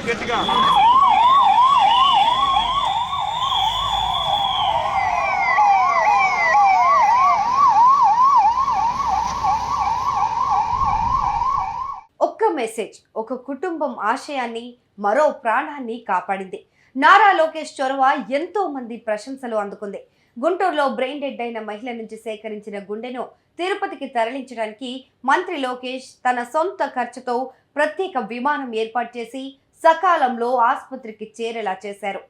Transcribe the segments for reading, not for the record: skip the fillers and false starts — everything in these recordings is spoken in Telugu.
గట్టిగా ఒక్క మెసేజ్ ఒక కుటుంబం ఆశయాన్ని మరో ప్రాణాన్ని కాపాడింది. నారా లోకేష్ చొరవ ఎంతో మంది ప్రశంసలు అందుకుంది. గుంటూరులో బ్రెయిన్ డెడ్ అయిన మహిళ నుంచి సేకరించిన గుండెను తిరుపతికి తరలించడానికి మంత్రి లోకేష్ తన సొంత ఖర్చుతో ప్రత్యేక విమానం ఏర్పాటు చేసి సకాలంలో ఆసుపత్రికి చేరేలా చేశారు.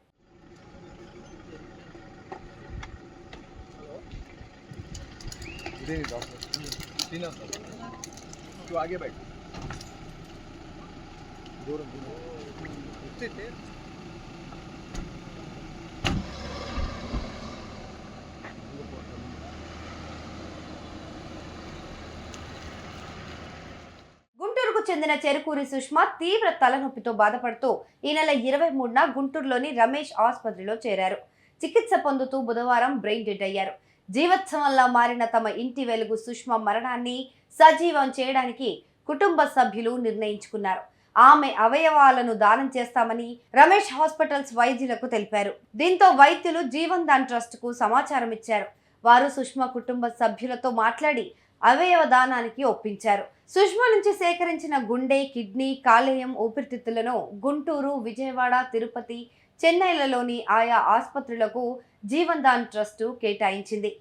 గుంటూరుకు చెందిన చెరుకూరి సుష్మా తీవ్ర తలనొప్పితో బాధపడుతూ ఈ నెల 23న గుంటూరులోని రమేష్ ఆసుపత్రిలో చేరారు. చికిత్స పొందుతూ బుధవారం బ్రెయిన్ డెడ్ అయ్యారు. జీవోత్సవంలా మారిన తమ ఇంటి వెలుగు సుష్మా మరణాన్ని సజీవం చేయడానికి కుటుంబ సభ్యులు నిర్ణయించుకున్నారు. ఆమె అవయవాలను దానం చేస్తామని రమేష్ హాస్పిటల్స్ వైద్యులకు తెలిపారు. దీంతో వైద్యులు జీవన్ దాన్ ట్రస్ట్ కు సమాచారం ఇచ్చారు. వారు సుష్మా కుటుంబ సభ్యులతో మాట్లాడి అవయవ దానానికి ఒప్పించారు. సుష్మా నుంచి సేకరించిన గుండె, కిడ్నీ, కాలేయం, ఊపిరితిత్తులను గుంటూరు, విజయవాడ, తిరుపతి, చెన్నైలలోని ఆయా ఆసుపత్రులకు జీవన్ దాన్ ట్రస్ట్ కేటాయించింది.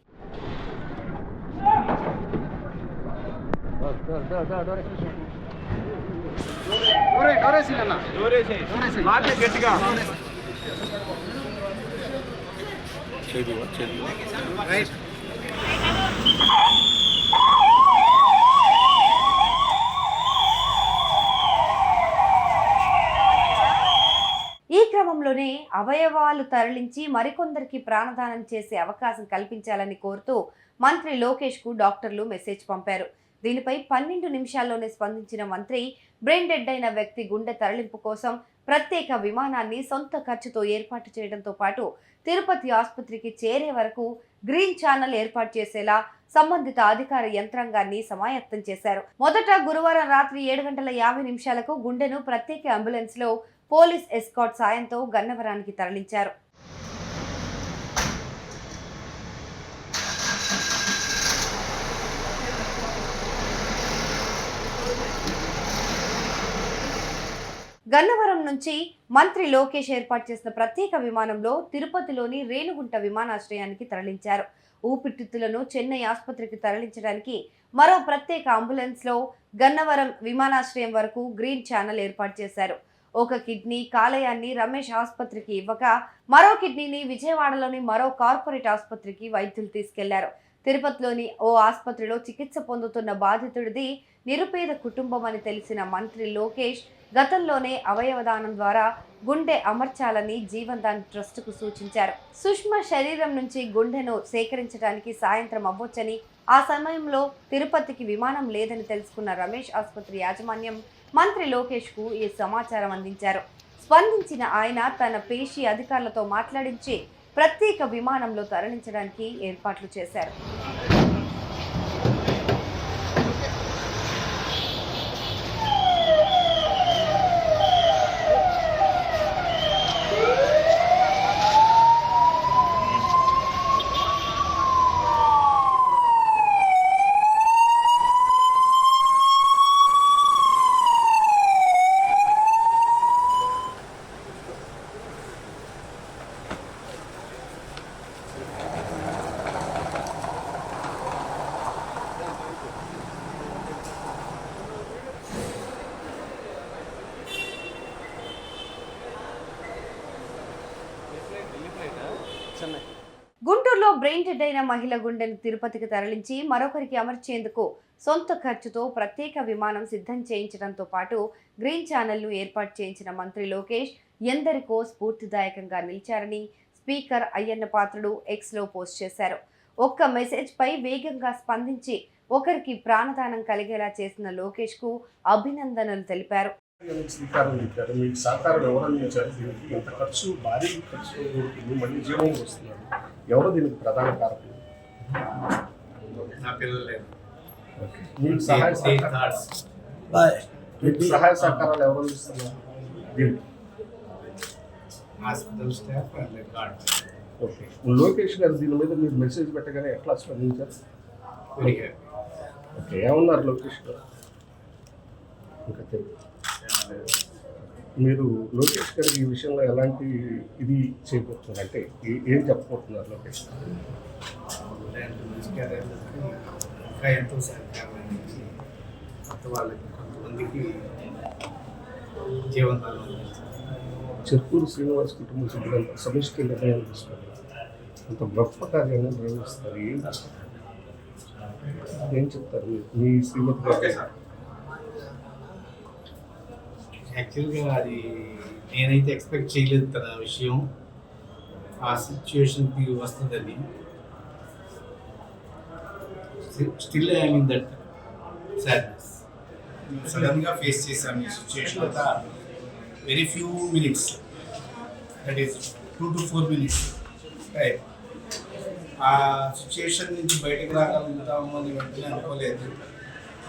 గట్టిగా ఈ క్రమంలోనే అవయవాలు తరలించి మరికొందరికి ప్రాణదానం చేసే అవకాశం కల్పించాలని కోరుతూ మంత్రి లోకేష్ కు డాక్టర్లు మెసేజ్ పంపారు. దీనిపై 12 నిమిషాల్లోనే స్పందించిన మంత్రి బ్రెయిన్ డెడ్ అయిన వ్యక్తి గుండె తరలింపు కోసం ప్రత్యేక విమానాన్ని సొంత ఖర్చుతో ఏర్పాటు చేయడంతో పాటు తిరుపతి ఆసుపత్రికి చేరే వరకు గ్రీన్ ఛానల్ ఏర్పాటు చేసేలా సంబంధిత అధికార యంత్రాంగాన్ని సమాయత్తం చేశారు. మొదట గురువారం రాత్రి 7:50 గుండెను ప్రత్యేక అంబులెన్స్ లో పోలీస్ ఎస్కాట్ సాయంతో గన్నవరానికి తరలించారు. గన్నవరం నుంచి మంత్రి లోకేష్ ఏర్పాటు చేసిన ప్రత్యేక విమానంలో తిరుపతిలోని రేణుగుంట విమానాశ్రయానికి తరలించారు. ఊపిరితిత్తులను చెన్నై ఆసుపత్రికి తరలించడానికి మరో ప్రత్యేక అంబులెన్స్ లో గన్నవరం విమానాశ్రయం వరకు గ్రీన్ ఛానల్ ఏర్పాటు చేశారు. ఒక కిడ్నీ, కాలేయాన్ని రమేష్ ఆసుపత్రికి ఇవ్వగా మరో కిడ్నీని విజయవాడలోని మరో కార్పొరేట్ ఆసుపత్రికి వైద్యులు తీసుకెళ్లారు. తిరుపతిలోని ఓ ఆసుపత్రిలో చికిత్స పొందుతున్న బాధితుడిది నిరుపేద కుటుంబం అని తెలిసిన మంత్రి లోకేష్ గతంలోనే అవయవదానం ద్వారా గుండె అమర్చాలని జీవన్ దాన్ ట్రస్ట్ కు సూచించారు. సుష్మా శరీరం నుంచి గుండెను సేకరించడానికి సాయంత్రం అవ్వొచ్చని, ఆ సమయంలో తిరుపతికి విమానం లేదని తెలుసుకున్న రమేష్ ఆసుపత్రి యాజమాన్యం మంత్రి లోకేష్ కు ఈ సమాచారం అందించారు. స్పందించిన ఆయన తన పేషీ అధికారులతో మాట్లాడించి ప్రత్యేక విమానంలో తరలించడానికి ఏర్పాట్లు చేశారు. గుంటూరులో బ్రెయిన్ డెడ్ అయిన మహిళ గుండెను తిరుపతికి తరలించి మరొకరికి అమర్చేందుకు సొంత ఖర్చుతో ప్రత్యేక విమానం సిద్ధం చేయించడంతో పాటు గ్రీన్ ఛానల్ను ఏర్పాటు చేయించిన మంత్రి లోకేష్ ఎందరికో స్ఫూర్తిదాయకంగా నిలిచారని స్పీకర్ అయ్యన్న పాత్రుడు ఎక్స్లో పోస్ట్ చేశారు. ఒక్క మెసేజ్ పై వేగంగా స్పందించి ఒకరికి ప్రాణదానం కలిగేలా చేసిన లోకేష్ కు అభినందనలు తెలిపారు. శ్రీకారం చుట్టారు, మీకు సహకారం ఎవరు అందించారు? దీనికి ఇంత ఖర్చు, భారీ ఖర్చు కూడుతుంది, మళ్ళీ జీవనం వస్తున్నారు. ఎవరు దీనికి ప్రధాన కారకులు? నా పిల్లలే. మీకు సహాయ మీకు సహాయ సహకారాలు ఎవరు అందిస్తున్నారు దీనికి? Hospital staff and guard. Okay, Lokesh గారు దీని మీద మీరు మెసేజ్ పెట్టగానే ఎట్లా స్పందించారు? Very happy. ఓకే, ఏమన్నారు లోకేష్ గారు? ఇంకా తెలియదు. మీరు లోకేష్ గారికి ఈ విషయంలో ఎలాంటి ఇది చేయబోతున్నారు అంటే ఏం చెప్పబోతున్నారు లోకేష్ గారు? ఇలాంటి మంచి కార్యాలకి ఇంకా ఎంతో సహకారం అందించి కొత్త వాళ్ళకి కొంతమందికి జీవనాలు అందించారు. చెర్కూరు శ్రీనివాస్ కుటుంబ సభ్యులంతా సమిష్టి నిర్ణయాలు తీసుకున్నారు. అంత గొప్ప కార్యాన్ని నిర్వహిస్తారు. ఏం చెప్తారు మీ శ్రీమతి గారు? యాక్చువల్గా అది నేనైతే ఎక్స్పెక్ట్ చేయలేదు తన విషయం ఆ సిచ్యువేషన్కి వస్తుందని. Still I mean that sadness. సడన్గా ఫేస్ చేశాను ఈ సిచ్యువేషన్ అంతా. Very few minutes, that is 2 to 4 minutes right. ఆ సిచ్యువేషన్ నుంచి బయటకు రాగలుగుతాము అని వెంటనే అనుకోలేదు.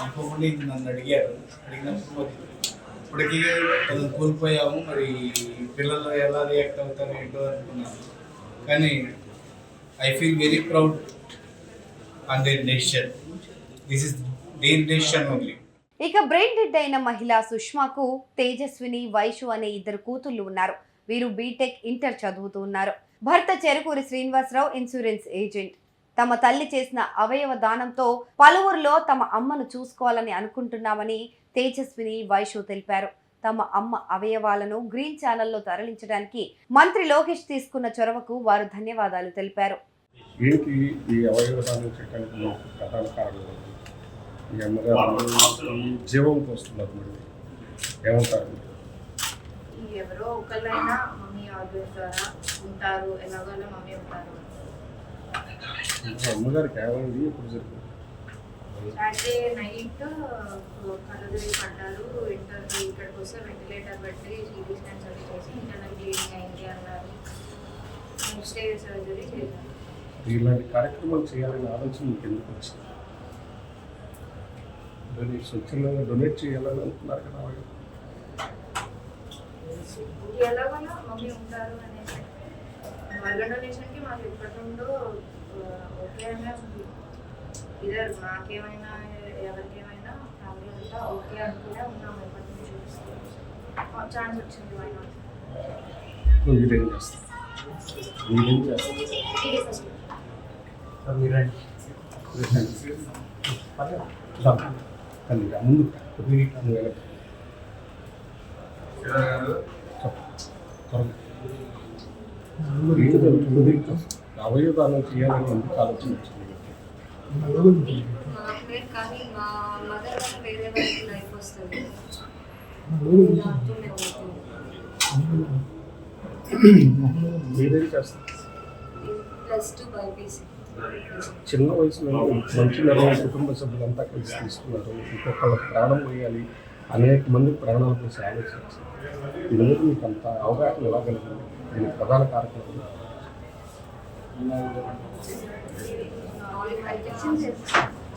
అనుకోకుండా ఇది నన్ను అడిగినప్పుడు ఇప్పటికీ తను కోల్పోయాము, మరి పిల్లలు ఎలా రియాక్ట్ అవుతారో ఏంటో అనుకున్నాను. కానీ I feel very proud on their decision. This is their decision only. ఇక బ్రెయిన్ డెడ్ అయిన మహిళ సుష్మాకు తేజస్విని, వైషు అనే 2 కూతుళ్లు ఉన్నారు. వీరు బీటెక్, ఇంటర్ చదువుతూ ఉన్నారు. భర్త చెరుకూరి శ్రీనివాసరావు ఇన్సూరెన్స్ ఏజెంట్. తమ తల్లి చేసిన అవయవ దానంతో పలువురిలో తమ అమ్మను చూసుకోవాలని అనుకుంటున్నామని తేజస్విని, వైషు తెలిపారు. తమ అమ్మ అవయవాలను గ్రీన్ ఛానల్లో తరలించడానికి మంత్రి లోకేష్ తీసుకున్న చొరవకు వారు ధన్యవాదాలు తెలిపారు. ఏంటి ఈ అవయవ దానం చేయడానికి ప్రధాన కారణం? ఈ అమ్మగారు జీవం పోస్తున్నారు, మరి ఏమంటారు? ఎవరో ఒకళ్ళైనా మమ్మీ ఆర్గన్స్ ద్వారా ఉంటారు, ఎలాగోలా మమ్మీ ఉంటారు. అమ్మగారికి ఏమైంది, ఎప్పుడు జరిగింది? సాటర్డే నైట్ కళ్ళుదిరి పడ్డారు. ఇక్కడికి వస్తే వెంటిలేటర్ పెట్టి సిటీ స్కాన్స్ అవి చేసి ఇంటర్నల్ బ్లీడింగ్ అయింది అన్నారు. నెక్స్ట్ డే సర్జరీ చేశారు. ఇలాంటి కార్యక్రమాలు చేయాలని ఆలోచన మీకు ఎందుకు వచ్చింది? స్వచ్ఛందంగా డొనేట్ చేయాలని అనుకున్నారు కదా? ఎలాగోలా మమ్మీ ఉంటారు అనేసి ఆర్గన్ డొనేషన్కి మాకు ఎప్పటి నుండో ఓకే అనే ఉంది. ఇద్దరు నాకేమైనా ఎవరికేమైనా ఫ్యామిలీ అంతా ఓకే అనుకునే ఉన్నాము. ఎప్పటి నుంచి ఛాన్స్ వచ్చింది. Why not? మీరేం చేస్తారు? అవయవదానం చేయాలని ఎందుకు ఆలోచన వచ్చింది? నాకే కానీ మా మదర్ వల్ల వేరే వాళ్ళకి లైఫ్ వస్తుంది. మీరేం చేస్తారు? +2 బైపీసీ. చిన్న వయసులో మంచి నిర్ణయం కుటుంబ సభ్యులంతా కలిసి తీసుకున్నారు. ఇంకొకళ్ళకి ప్రాణం పోయాలి, అనేక మంది ప్రాణాల గురించి ఆలోచించారు. దీని మీద మీకు అంత అవగాహన ఎలా కలిగింది? దీనికి ప్రధాన కారణం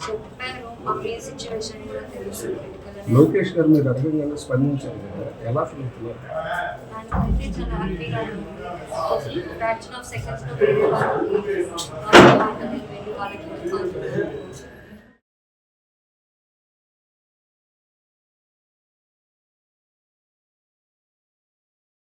చెప్పారు. మమ్మీ సిచ్యువేషన్ కూడా తెలుసు. లోకేష్ గారు మీరు అడగంగానే స్పందించారు కదా, ఎలా ఫీల్ అవుతున్నారు? దానికైతే చాలా హ్యాపీగా ఉంది. ఫ్రాక్షన్ ఆఫ్ సెకండ్స్లో వేరే వాళ్ళకి వెళ్ళి వాళ్ళకి